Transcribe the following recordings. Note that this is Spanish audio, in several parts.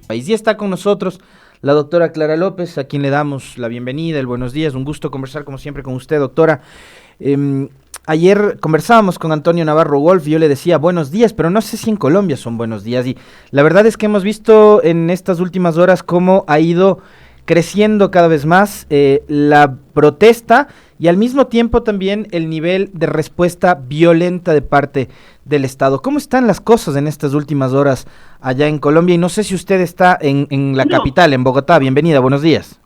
país. Y está con nosotros la doctora Clara López, a quien le damos la bienvenida, el buenos días, un gusto conversar como siempre con usted, doctora. Ayer conversábamos con Antonio Navarro Wolf y yo le decía buenos días, pero no sé si en Colombia son buenos días. Y la verdad es que hemos visto en estas últimas horas cómo ha ido creciendo cada vez más la protesta y al mismo tiempo también el nivel de respuesta violenta de parte del Estado. ¿Cómo están las cosas en estas últimas horas allá en Colombia? Y no sé si usted está en la Bueno, capital, en Bogotá. Bienvenida, buenos días.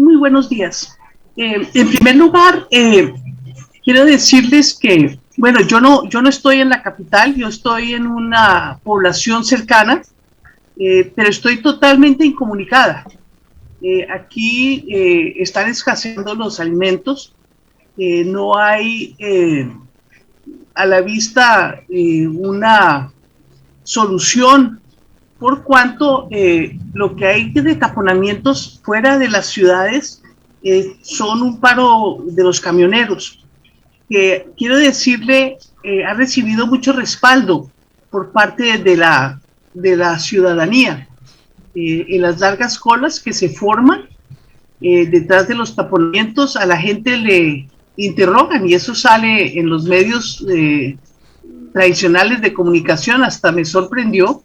muy buenos días. En primer lugar, quiero decirles que, bueno, yo no estoy en la capital, yo estoy en una población cercana, pero estoy totalmente incomunicada. Aquí están escaseando los alimentos, no hay a la vista una solución por cuanto lo que hay de taponamientos fuera de las ciudades son un paro de los camioneros, que quiero decirle, ha recibido mucho respaldo por parte de la ciudadanía en las largas colas que se forman detrás de los taponamientos. A la gente le interrogan y eso sale en los medios tradicionales de comunicación, hasta me sorprendió.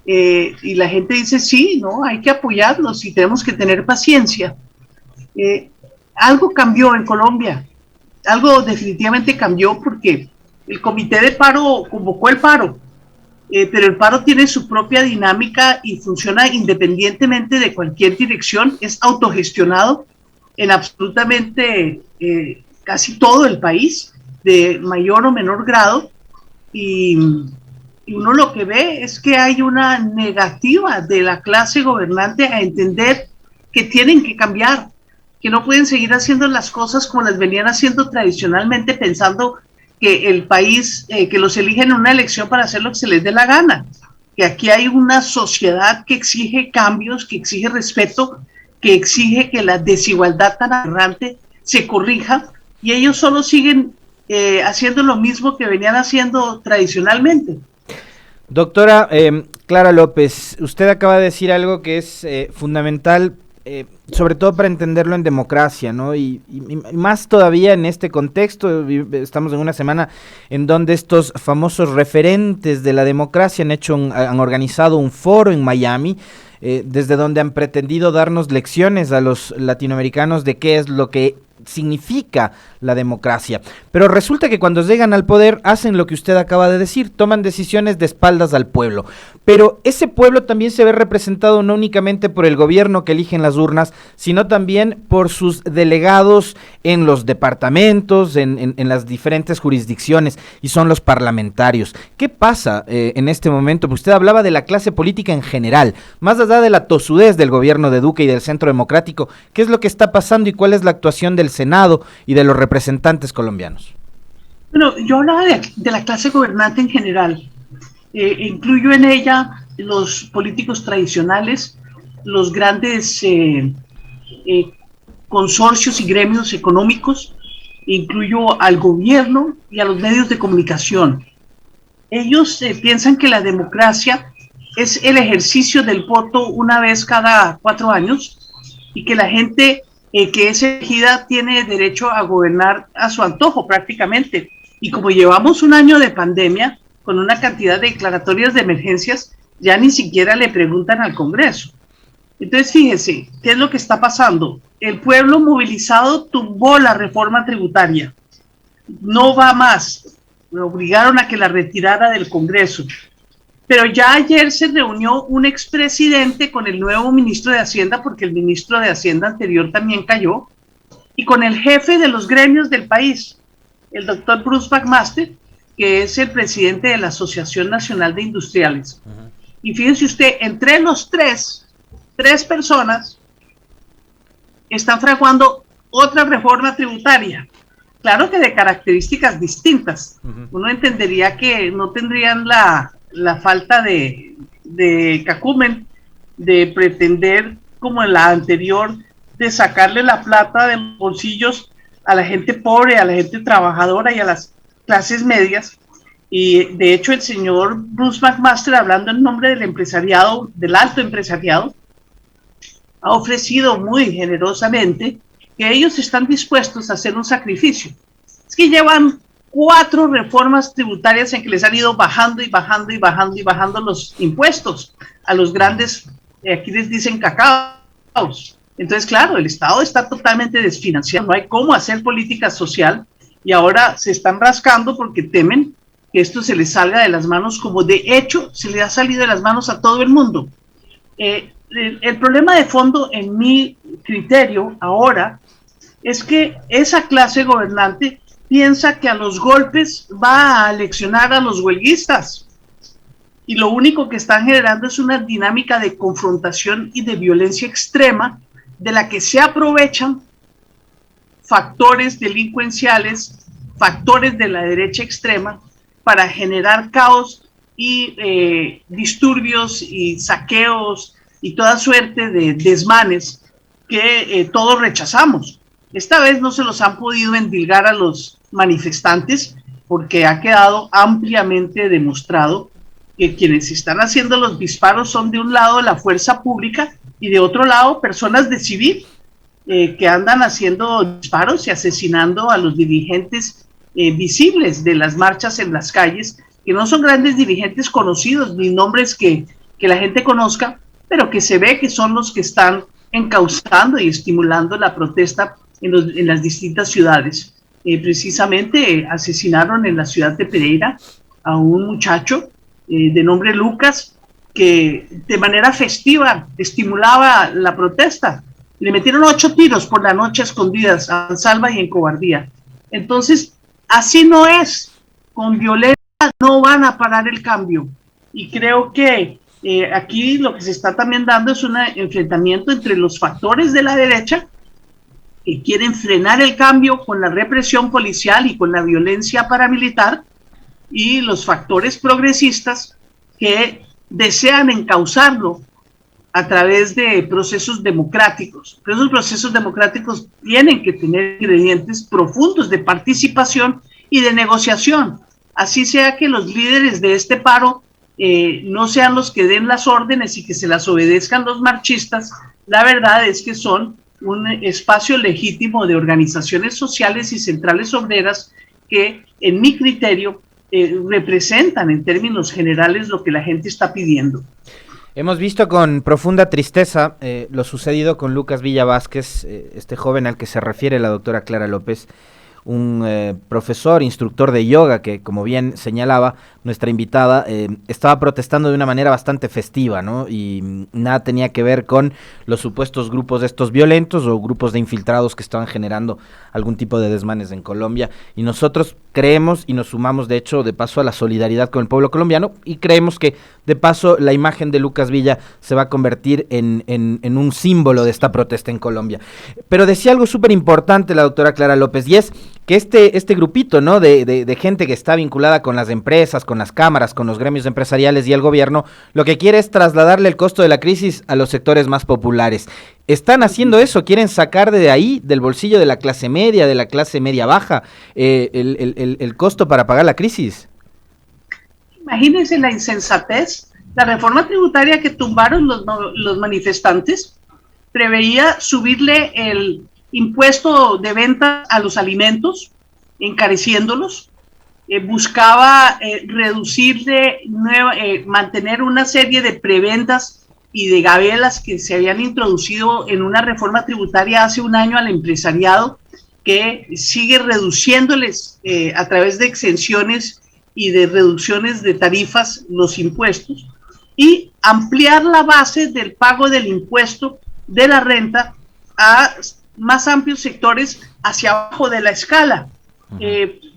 Y la gente dice, sí, no, hay que apoyarlos y tenemos que tener paciencia. Eh, Algo cambió en Colombia, algo definitivamente cambió porque el comité de paro convocó el paro, pero el paro tiene su propia dinámica y funciona independientemente de cualquier dirección, es autogestionado en absolutamente casi todo el país, de mayor o menor grado, y, y uno lo que ve es que hay una negativa de la clase gobernante a entender que tienen que cambiar, que no pueden seguir haciendo las cosas como las venían haciendo tradicionalmente, pensando que el país, que los eligen en una elección para hacer lo que se les dé la gana, que aquí hay una sociedad que exige cambios, que exige respeto, que exige que la desigualdad tan aberrante se corrija, y ellos solo siguen haciendo lo mismo que venían haciendo tradicionalmente. Doctora Clara López, usted acaba de decir algo que es fundamental, sobre todo para entenderlo en democracia, ¿no? Y más todavía en este contexto, estamos en una semana en donde estos famosos referentes de la democracia han organizado un foro en Miami, desde donde han pretendido darnos lecciones a los latinoamericanos de qué es lo que significa la democracia. Pero resulta que cuando llegan al poder hacen lo que usted acaba de decir, toman decisiones de espaldas al pueblo. Pero ese pueblo también se ve representado no únicamente por el gobierno que eligen las urnas, sino también por sus delegados en los departamentos, en las diferentes jurisdicciones, y son los parlamentarios. ¿Qué pasa en este momento? Pues usted hablaba de la clase política en general, más allá de la tosudez del gobierno de Duque y del Centro Democrático. ¿Qué es lo que está pasando y cuál es la actuación del Senado y de los representantes colombianos? Bueno, yo hablaba de la clase gobernante en general. Incluyo en ella los políticos tradicionales, los grandes eh, consorcios y gremios económicos, incluyo al gobierno y a los medios de comunicación. Ellos piensan que la democracia es el ejercicio del voto una vez cada 4 años y que la gente que es elegida tiene derecho a gobernar a su antojo prácticamente. Y como llevamos un año de pandemia con una cantidad de declaratorias de emergencias, ya ni siquiera le preguntan al Congreso. Entonces, fíjese, ¿qué es lo que está pasando? El pueblo movilizado tumbó la reforma tributaria. No va más. Me obligaron a que la retirara del Congreso. Pero ya ayer se reunió un expresidente con el nuevo ministro de Hacienda, porque el ministro de Hacienda anterior también cayó, y con el jefe de los gremios del país, el doctor Bruce McMaster, que es el presidente de la Asociación Nacional de Industriales. Y fíjense usted, entre los tres personas están fraguando otra reforma tributaria. Claro que de características distintas. Uno entendería que no tendrían la falta de cacumen de pretender, como en la anterior, de sacarle la plata de los bolsillos a la gente pobre, a la gente trabajadora y a las clases medias, Y de hecho el señor Bruce McMaster, hablando en nombre del empresariado, del alto empresariado, ha ofrecido muy generosamente que ellos están dispuestos a hacer un sacrificio. Es que llevan 4 reformas tributarias en que les han ido bajando y bajando y bajando y bajando los impuestos a los grandes, aquí les dicen cacaos. Entonces, claro, el Estado está totalmente desfinanciado, no hay cómo hacer política social y ahora se están rascando porque temen que esto se les salga de las manos, como de hecho se le ha salido de las manos a todo el mundo. El problema de fondo, en mi criterio, ahora, es que esa clase gobernante piensa que a los golpes va a aleccionar a los huelguistas. Y lo único que están generando es una dinámica de confrontación y de violencia extrema de la que se aprovechan factores delincuenciales, factores de la derecha extrema para generar caos y disturbios y saqueos y toda suerte de desmanes que todos rechazamos. Esta vez no se los han podido endilgar a los manifestantes porque ha quedado ampliamente demostrado que quienes están haciendo los disparos son de un lado la fuerza pública y de otro lado personas de civil que andan haciendo disparos y asesinando a los dirigentes visibles de las marchas en las calles, que no son grandes dirigentes conocidos ni nombres que la gente conozca, pero que se ve que son los que están encauzando y estimulando la protesta en las distintas ciudades. Precisamente asesinaron en la ciudad de Pereira a un muchacho de nombre Lucas, que de manera festiva estimulaba la protesta. Le metieron 8 tiros por la noche escondidas, a salva y en cobardía. Entonces, así no es. Con violencia no van a parar el cambio. Y creo que aquí lo que se está también dando es un enfrentamiento entre los factores de la derecha que quieren frenar el cambio con la represión policial y con la violencia paramilitar, y los factores progresistas que desean encauzarlo a través de procesos democráticos. Pero esos procesos democráticos tienen que tener ingredientes profundos de participación y de negociación. Así sea que los líderes de este paro no sean los que den las órdenes y que se las obedezcan los marchistas, la verdad es que son un espacio legítimo de organizaciones sociales y centrales obreras que, en mi criterio, representan en términos generales lo que la gente está pidiendo. Hemos visto con profunda tristeza lo sucedido con Lucas Villa Vázquez, este joven al que se refiere la doctora Clara López, un profesor, instructor de yoga que, como bien señalaba nuestra invitada, estaba protestando de una manera bastante festiva, ¿no? Y nada tenía que ver con los supuestos grupos de estos violentos o grupos de infiltrados que estaban generando algún tipo de desmanes en Colombia. Y nosotros creemos y nos sumamos, de hecho, de paso a la solidaridad con el pueblo colombiano, y creemos que, de paso, la imagen de Lucas Villa se va a convertir en un símbolo de esta protesta en Colombia. Pero decía algo súper importante la doctora Clara López, y es que este grupito, ¿no?, de gente que está vinculada con las empresas, con las cámaras, con los gremios empresariales y el gobierno, lo que quiere es trasladarle el costo de la crisis a los sectores más populares. Están haciendo eso, quieren sacar de ahí, del bolsillo de la clase media baja, el costo para pagar la crisis. Imagínense la insensatez. La reforma tributaria que tumbaron los manifestantes preveía subirle el impuesto de venta a los alimentos, encareciéndolos, buscaba reducirle, mantener una serie de prebendas y de gabelas que se habían introducido en una reforma tributaria hace un año al empresariado, que sigue reduciéndoles a través de exenciones y de reducciones de tarifas los impuestos, y ampliar la base del pago del impuesto de la renta a más amplios sectores hacia abajo de la escala.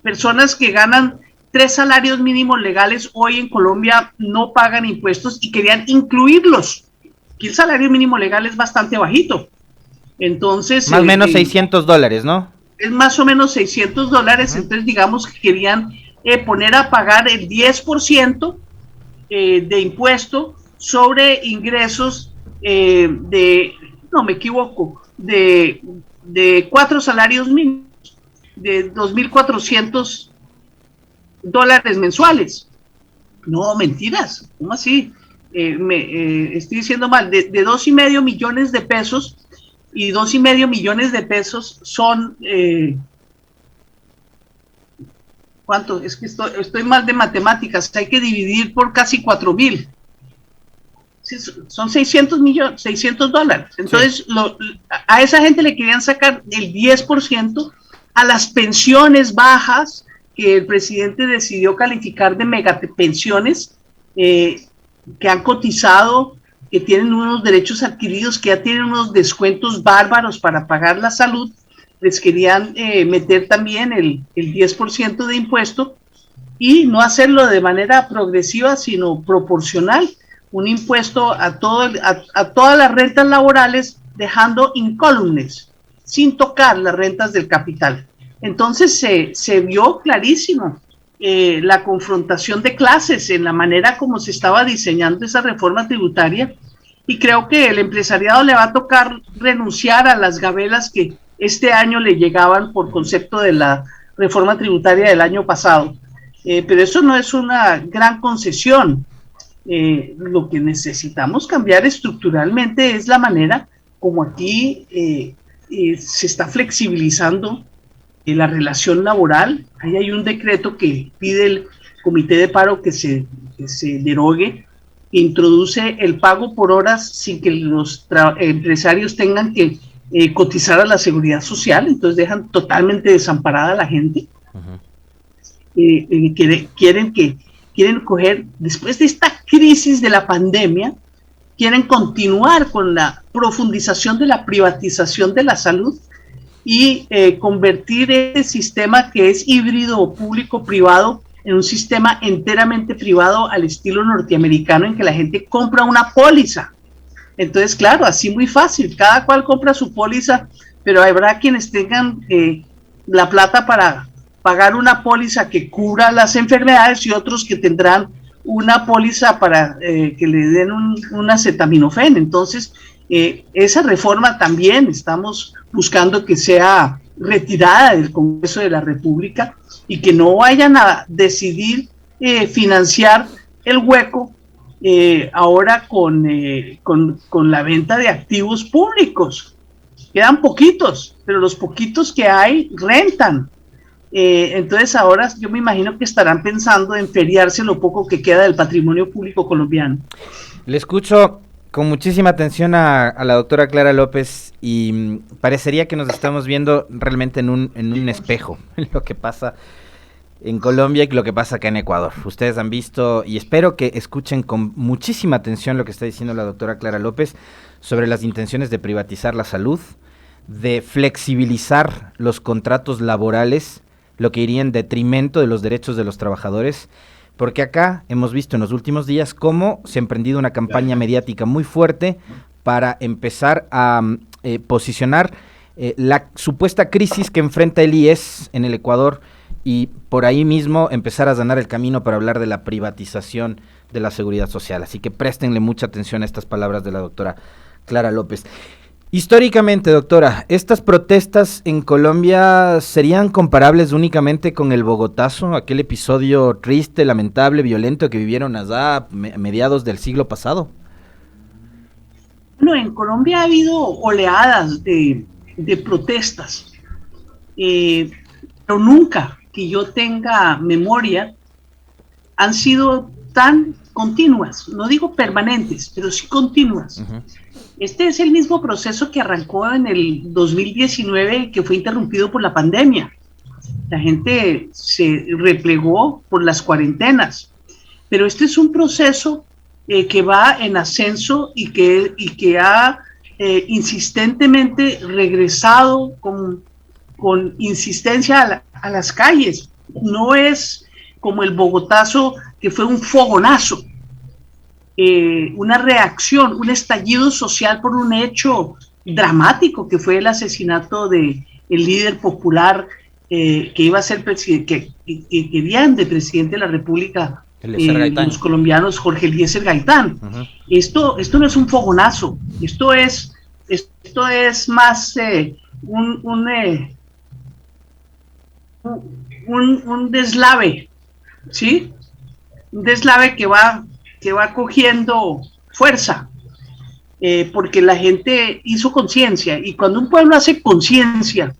Personas que ganan 3 salarios mínimos legales hoy en Colombia no pagan impuestos y querían incluirlos. Aquí el salario mínimo legal es bastante bajito. Entonces... Más o menos $600, ¿no? Es más o menos $600, entonces digamos que querían poner a pagar el 10% de impuesto sobre ingresos no me equivoco, de 4 salarios mínimos, de 2.400 dólares mensuales. No, mentiras, ¿cómo así? Estoy diciendo mal, de 2,5 millones de pesos, y 2,5 millones de pesos son, ¿cuánto? Es que estoy mal de matemáticas, hay que dividir por casi 4,000. Sí, son 600 millones, $600. Entonces, sí, a esa gente le querían sacar el 10% a las pensiones bajas que el presidente decidió calificar de megapensiones, que han cotizado, que tienen unos derechos adquiridos, que ya tienen unos descuentos bárbaros para pagar la salud. Les querían meter también el 10% de impuesto, y no hacerlo de manera progresiva, sino proporcional, un impuesto a todas las rentas laborales, dejando incólumes, sin tocar las rentas del capital. Entonces se vio clarísimo la confrontación de clases en la manera como se estaba diseñando esa reforma tributaria, y creo que el empresariado le va a tocar renunciar a las gabelas que este año le llegaban por concepto de la reforma tributaria del año pasado. Pero eso no es una gran concesión. Lo que necesitamos cambiar estructuralmente es la manera como aquí se está flexibilizando la relación laboral. Ahí hay un decreto que pide el Comité de Paro que se derogue, que introduce el pago por horas sin que los empresarios tengan que cotizar a la seguridad social, entonces dejan totalmente desamparada a la gente. Quieren coger, después de esta crisis de la pandemia, quieren continuar con la profundización de la privatización de la salud y convertir este sistema que es híbrido público-privado en un sistema enteramente privado al estilo norteamericano, en que la gente compra una póliza. Entonces, claro, así muy fácil, cada cual compra su póliza, pero habrá quienes tengan la plata para pagar una póliza que cubra las enfermedades, y otros que tendrán una póliza para que le den un acetaminofén. Entonces, esa reforma también estamos buscando que sea retirada del Congreso de la República, y que no vayan a decidir financiar el hueco ahora con la venta de activos públicos. Quedan poquitos, pero los poquitos que hay rentan. Entonces ahora yo me imagino que estarán pensando en feriarse lo poco que queda del patrimonio público colombiano. Le escucho con muchísima atención a la doctora Clara López, y parecería que nos estamos viendo realmente en un espejo, lo que pasa en Colombia y lo que pasa acá en Ecuador. Ustedes han visto, y espero que escuchen con muchísima atención lo que está diciendo la doctora Clara López sobre las intenciones de privatizar la salud, de flexibilizar los contratos laborales, lo que iría en detrimento de los derechos de los trabajadores, porque acá hemos visto en los últimos días cómo se ha emprendido una campaña mediática muy fuerte para empezar a posicionar la supuesta crisis que enfrenta el IES en el Ecuador, y por ahí mismo empezar a allanar el camino para hablar de la privatización de la seguridad social. Así que préstenle mucha atención a estas palabras de la doctora Clara López. Históricamente, doctora, ¿estas protestas en Colombia serían comparables únicamente con el Bogotazo, aquel episodio triste, lamentable, violento que vivieron allá a mediados del siglo pasado? Bueno, en Colombia ha habido oleadas de protestas, pero nunca que yo tenga memoria han sido tan continuas, no digo permanentes, pero sí continuas. Este es el mismo proceso que arrancó en el 2019 y que fue interrumpido por la pandemia. La gente se replegó por las cuarentenas, pero este es un proceso que va en ascenso, y que ha insistentemente regresado con insistencia a las calles. No es como el Bogotazo, que fue un fogonazo, una reacción, un estallido social por un hecho dramático que fue el asesinato de el líder popular que iba a ser presidente, que querían de presidente de la República, los colombianos, Jorge Eliezer Gaitán. Esto no es un fogonazo, esto es más un deslave ¿sí? Un deslave que va cogiendo fuerza, porque la gente hizo conciencia, y cuando un pueblo hace conciencia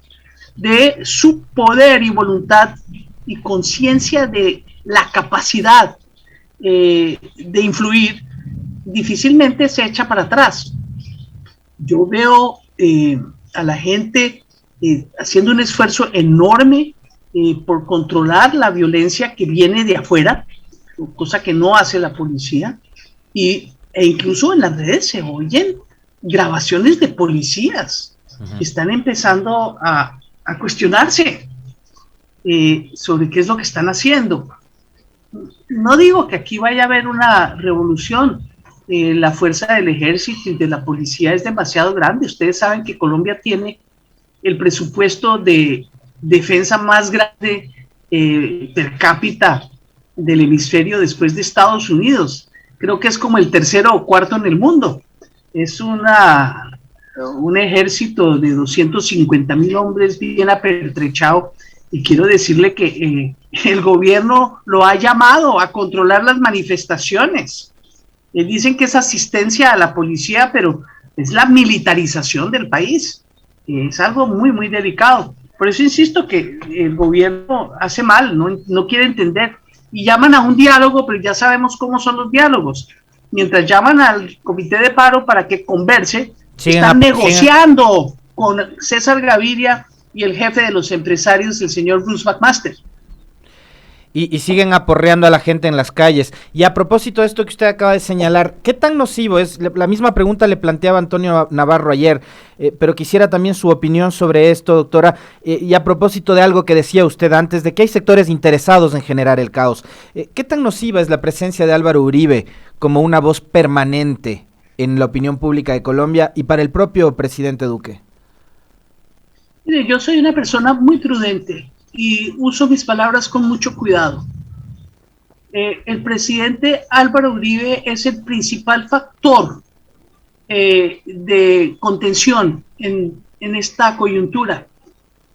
de su poder y voluntad y conciencia de la capacidad de influir, difícilmente se echa para atrás. Yo veo a la gente haciendo un esfuerzo enorme por controlar la violencia que viene de afuera, cosa que no hace la policía, e incluso en las redes se oyen grabaciones de policías que están empezando a cuestionarse sobre qué es lo que están haciendo. No digo que aquí vaya a haber una revolución. La fuerza del ejército y de la policía es demasiado grande. Ustedes saben que Colombia tiene el presupuesto de defensa más grande per cápita del hemisferio después de Estados Unidos. Creo que es como el tercero o cuarto en el mundo. Es un ejército de 250,000 hombres bien apertrechado, y quiero decirle que el gobierno lo ha llamado a controlar las manifestaciones. Dicen que es asistencia a la policía, pero es la militarización del país. Es algo muy, muy delicado. Por eso insisto que el gobierno hace mal, no quiere entender. Y llaman a un diálogo, pero ya sabemos cómo son los diálogos. Mientras llaman al comité de paro para que converse, están negociando con César Gaviria y el jefe de los empresarios, el señor Bruce McMaster. Y siguen aporreando a la gente en las calles. Y a propósito de esto que usted acaba de señalar, ¿qué tan nocivo es? La misma pregunta le planteaba Antonio Navarro ayer, pero quisiera también su opinión sobre esto, doctora, y a propósito de algo que decía usted antes, de que hay sectores interesados en generar el caos. ¿Qué tan nociva es la presencia de Álvaro Uribe como una voz permanente en la opinión pública de Colombia y para el propio presidente Duque? Mire, yo soy una persona muy prudente y uso mis palabras con mucho cuidado. El presidente Álvaro Uribe es el principal factor de contención en esta coyuntura.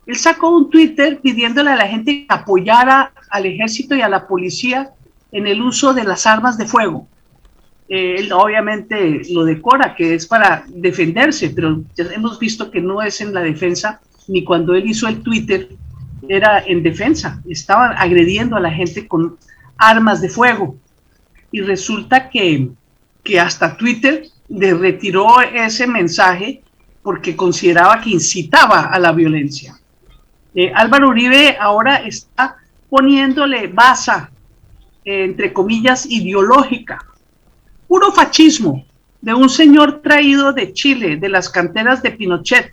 Él sacó un Twitter pidiéndole a la gente que apoyara al ejército y a la policía en el uso de las armas de fuego. Él obviamente lo decora, que es para defenderse, pero ya hemos visto que no es en la defensa, ni cuando él hizo el Twitter era en defensa, estaban agrediendo a la gente con armas de fuego. Y resulta que hasta Twitter le retiró ese mensaje porque consideraba que incitaba a la violencia. Álvaro Uribe ahora está poniéndole baza, entre comillas, ideológica, puro fascismo, de un señor traído de Chile, de las canteras de Pinochet,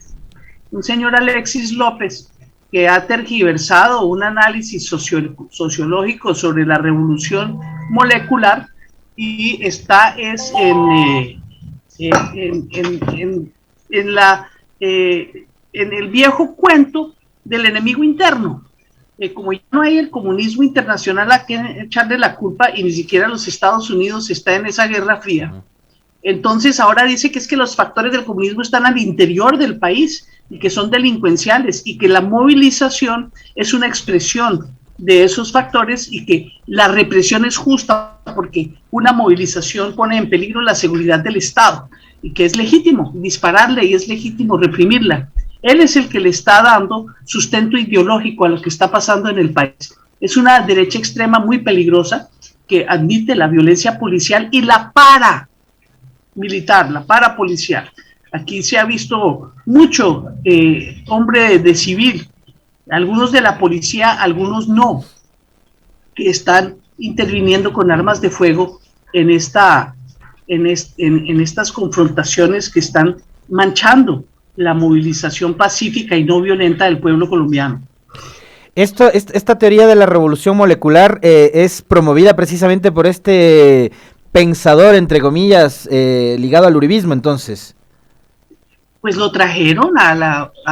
un señor Alexis López, que ha tergiversado un análisis sociológico sobre la revolución molecular y está en el viejo cuento del enemigo interno. Como ya no hay el comunismo internacional a quien echarle la culpa, y ni siquiera los Estados Unidos está en esa guerra fría, entonces ahora dice que es que los factores del comunismo están al interior del país y que son delincuenciales, y que la movilización es una expresión de esos factores, y que la represión es justa porque una movilización pone en peligro la seguridad del Estado, y que es legítimo dispararle y es legítimo reprimirla. Él es el que le está dando sustento ideológico a lo que está pasando en el país. Es una derecha extrema muy peligrosa que admite la violencia policial y la paramilitar, la parapolicial. Aquí se ha visto mucho hombre de civil, algunos de la policía, algunos no, que están interviniendo con armas de fuego en estas confrontaciones que están manchando la movilización pacífica y no violenta del pueblo colombiano. Esta teoría de la revolución molecular es promovida precisamente por este pensador, entre comillas, ligado al uribismo, entonces. Pues lo trajeron a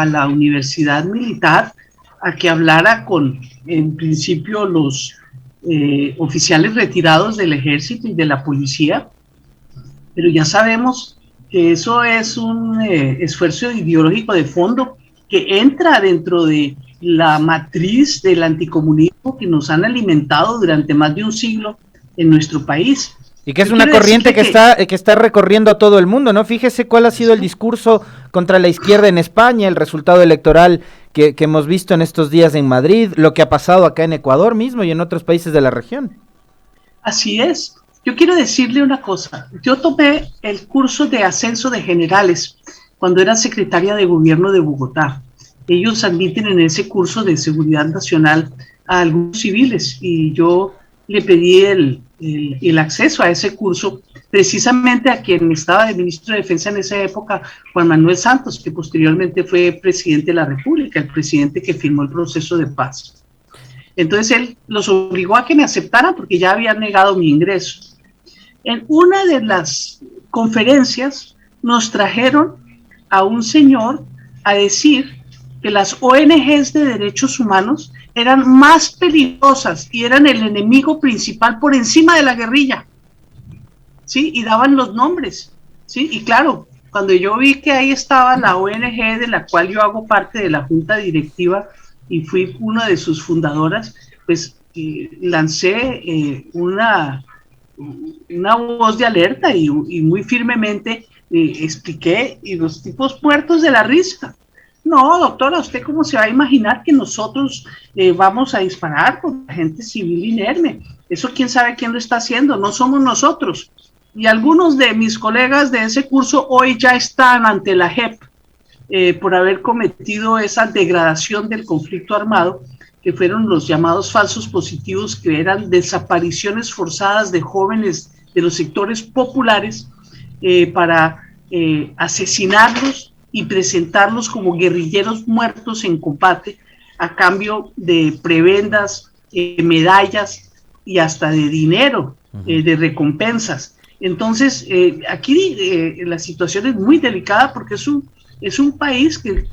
la universidad militar a que hablara con, en principio, los oficiales retirados del ejército y de la policía, pero ya sabemos que eso es un esfuerzo ideológico de fondo que entra dentro de la matriz del anticomunismo que nos han alimentado durante más de un siglo en nuestro país. Y que es una corriente que está recorriendo a todo el mundo, ¿no? Fíjese cuál ha sido el discurso contra la izquierda en España, el resultado electoral que hemos visto en estos días en Madrid, lo que ha pasado acá en Ecuador mismo y en otros países de la región. Así es. Yo quiero decirle una cosa. Yo tomé el curso de ascenso de generales cuando era secretaria de gobierno de Bogotá. Ellos admiten en ese curso de seguridad nacional a algunos civiles y yo le pedí el acceso a ese curso precisamente a quien estaba de ministro de Defensa en esa época, Juan Manuel Santos, que posteriormente fue presidente de la República, el presidente que firmó el proceso de paz. Entonces él los obligó a que me aceptaran porque ya habían negado mi ingreso. En una de las conferencias nos trajeron a un señor a decir que las ONGs de derechos humanos eran más peligrosas y eran el enemigo principal por encima de la guerrilla, ¿sí? Y daban los nombres, ¿sí? Y claro, cuando yo vi que ahí estaba la ONG de la cual yo hago parte de la junta directiva y fui una de sus fundadoras, pues lancé una voz de alerta y muy firmemente expliqué, y los tipos muertos de la risa. No, doctora, ¿usted cómo se va a imaginar que nosotros vamos a disparar contra gente civil inerme? Eso quién sabe quién lo está haciendo, no somos nosotros. Y algunos de mis colegas de ese curso hoy ya están ante la JEP por haber cometido esa degradación del conflicto armado, que fueron los llamados falsos positivos, que eran desapariciones forzadas de jóvenes de los sectores populares para asesinarlos y presentarlos como guerrilleros muertos en combate a cambio de prebendas, medallas y hasta de dinero, de recompensas. Entonces, aquí la situación es muy delicada porque es un país que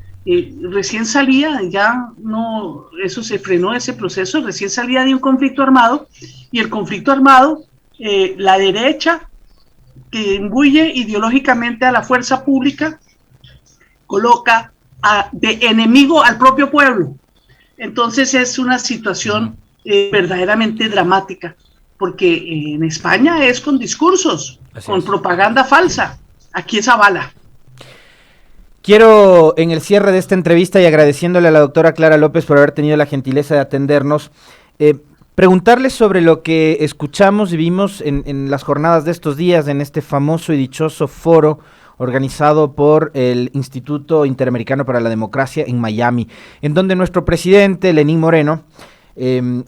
recién salía, ya no, eso se frenó ese proceso, recién salía de un conflicto armado, y el conflicto armado, la derecha, que imbuye ideológicamente a la fuerza pública, coloca de enemigo al propio pueblo. Entonces es una situación verdaderamente dramática, porque en España es con discursos, con propaganda falsa, aquí es a bala. Quiero, en el cierre de esta entrevista y agradeciéndole a la doctora Clara López por haber tenido la gentileza de atendernos, preguntarle sobre lo que escuchamos y vimos en las jornadas de estos días, en este famoso y dichoso foro organizado por el Instituto Interamericano para la Democracia en Miami, en donde nuestro presidente, Lenín Moreno,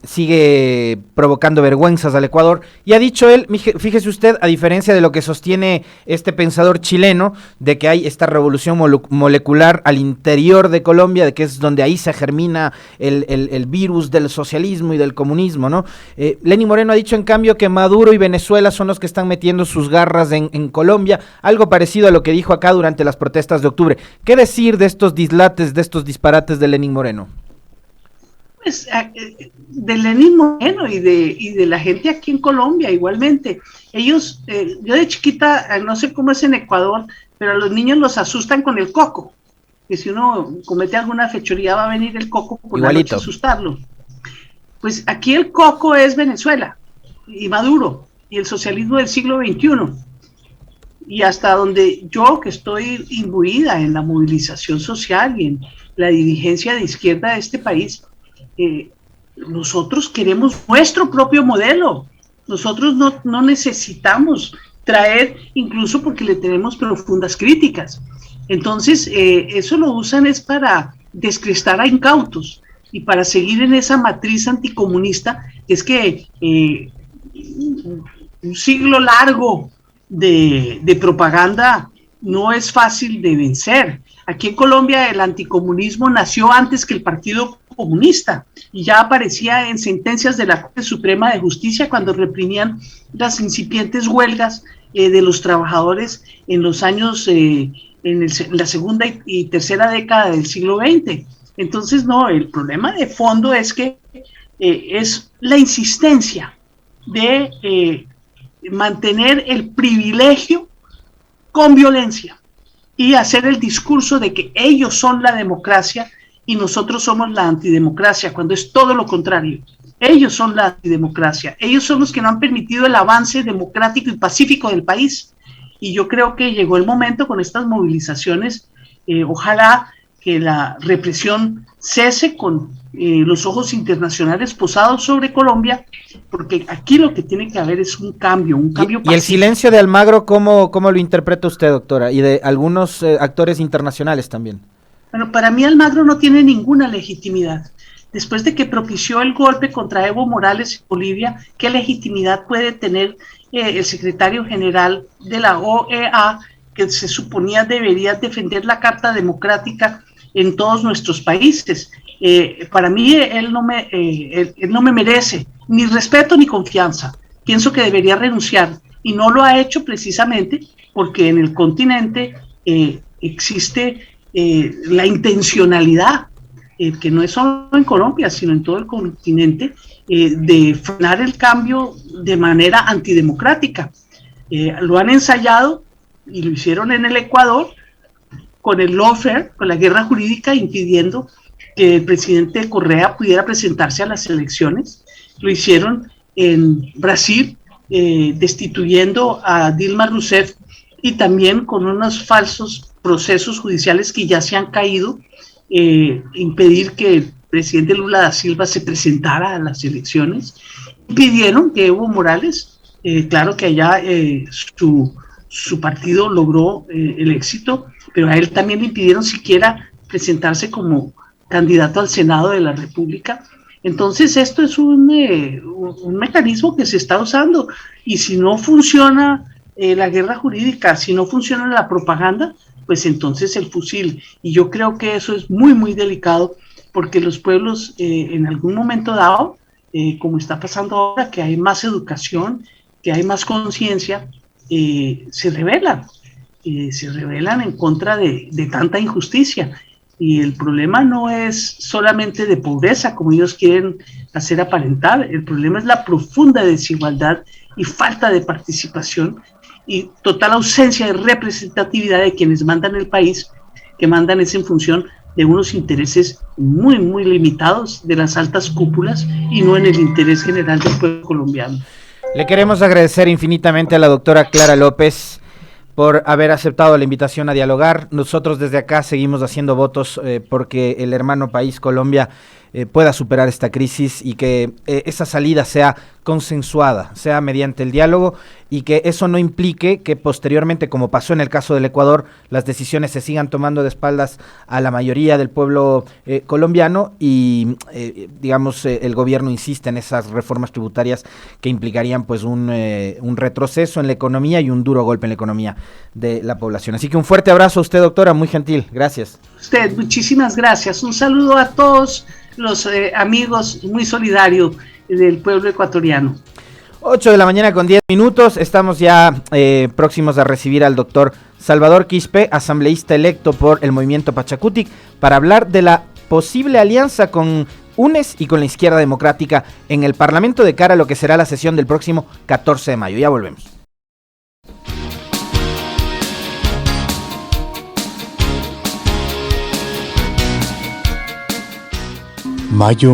sigue provocando vergüenzas al Ecuador, y ha dicho él, fíjese usted, a diferencia de lo que sostiene este pensador chileno, de que hay esta revolución molecular al interior de Colombia, de que es donde ahí se germina el virus del socialismo y del comunismo, ¿no? Lenín Moreno ha dicho en cambio que Maduro y Venezuela son los que están metiendo sus garras en Colombia, algo parecido a lo que dijo acá durante las protestas de octubre. ¿Qué decir de estos dislates, de estos disparates de Lenín Moreno? De Lenín Moreno y de la gente aquí en Colombia igualmente. Ellos, yo de chiquita, no sé cómo es en Ecuador, pero a los niños los asustan con el coco, que si uno comete alguna fechoría va a venir el coco por la noche a asustarlo. Pues aquí el coco es Venezuela y Maduro y el socialismo del siglo XXI. Y hasta donde yo, que estoy imbuida en la movilización social y en la dirigencia de izquierda de este país, nosotros queremos nuestro propio modelo. Nosotros no necesitamos traer, incluso porque le tenemos profundas críticas. Entonces, eso lo usan es para descrestar a incautos y para seguir en esa matriz anticomunista. Es que un siglo largo de propaganda no es fácil de vencer. Aquí en Colombia el anticomunismo nació antes que el Partido Comunista y ya aparecía en sentencias de la Corte Suprema de Justicia cuando reprimían las incipientes huelgas de los trabajadores en los años, en la segunda y tercera década del siglo XX. Entonces, no, el problema de fondo es que es la insistencia de mantener el privilegio con violencia y hacer el discurso de que ellos son la democracia y nosotros somos la antidemocracia, cuando es todo lo contrario. Ellos son la antidemocracia, ellos son los que no han permitido el avance democrático y pacífico del país. Y yo creo que llegó el momento con estas movilizaciones, ojalá que la represión cese con los ojos internacionales posados sobre Colombia, porque aquí lo que tiene que haber es un cambio pacífico. ¿Y el silencio de Almagro, cómo lo interpreta usted, doctora? Y de algunos actores internacionales también. Bueno, para mí Almagro no tiene ninguna legitimidad. Después de que propició el golpe contra Evo Morales en Bolivia, ¿qué legitimidad puede tener el secretario general de la OEA, que se suponía debería defender la Carta Democrática en todos nuestros países? Para mí él no me merece ni respeto ni confianza. Pienso que debería renunciar y no lo ha hecho precisamente porque en el continente existe la intencionalidad, que no es solo en Colombia, sino en todo el continente, de frenar el cambio de manera antidemocrática. Lo han ensayado y lo hicieron en el Ecuador con el lawfare, con la guerra jurídica, impidiendo que el presidente Correa pudiera presentarse a las elecciones. Lo hicieron en Brasil, destituyendo a Dilma Rousseff, y también con unos falsos procesos judiciales que ya se han caído, impedir que el presidente Lula da Silva se presentara a las elecciones. Pidieron que Evo Morales, claro que allá su partido logró el éxito, pero a él también le impidieron siquiera presentarse como candidato al Senado de la República. Entonces esto es un mecanismo que se está usando, y si no funciona la guerra jurídica, si no funciona la propaganda, pues entonces el fusil. Y yo creo que eso es muy, muy delicado, porque los pueblos en algún momento dado, como está pasando ahora, que hay más educación, que hay más conciencia, se rebelan en contra de tanta injusticia. Y el problema no es solamente de pobreza, como ellos quieren hacer aparentar. El problema es la profunda desigualdad y falta de participación y total ausencia de representatividad de quienes mandan el país, que mandan es en función de unos intereses muy, muy limitados de las altas cúpulas y no en el interés general del pueblo colombiano. Le queremos agradecer infinitamente a la doctora Clara López por haber aceptado la invitación a dialogar. Nosotros desde acá seguimos haciendo votos porque el hermano país Colombia pueda superar esta crisis y que esa salida sea consensuada, sea mediante el diálogo, y que eso no implique que posteriormente, como pasó en el caso del Ecuador, las decisiones se sigan tomando de espaldas a la mayoría del pueblo colombiano y el gobierno insiste en esas reformas tributarias que implicarían pues un retroceso en la economía y un duro golpe en la economía de la población. Así que un fuerte abrazo a usted, doctora, muy gentil, gracias. Usted, muchísimas gracias. Un saludo a todos los amigos, muy solidario del pueblo ecuatoriano. 8 de la mañana con 10 minutos, estamos ya próximos a recibir al doctor Salvador Quispe, asambleísta electo por el movimiento Pachacutic, para hablar de la posible alianza con UNES y con la izquierda democrática en el Parlamento de cara a lo que será la sesión del próximo 14 de mayo. Ya volvemos. Mayo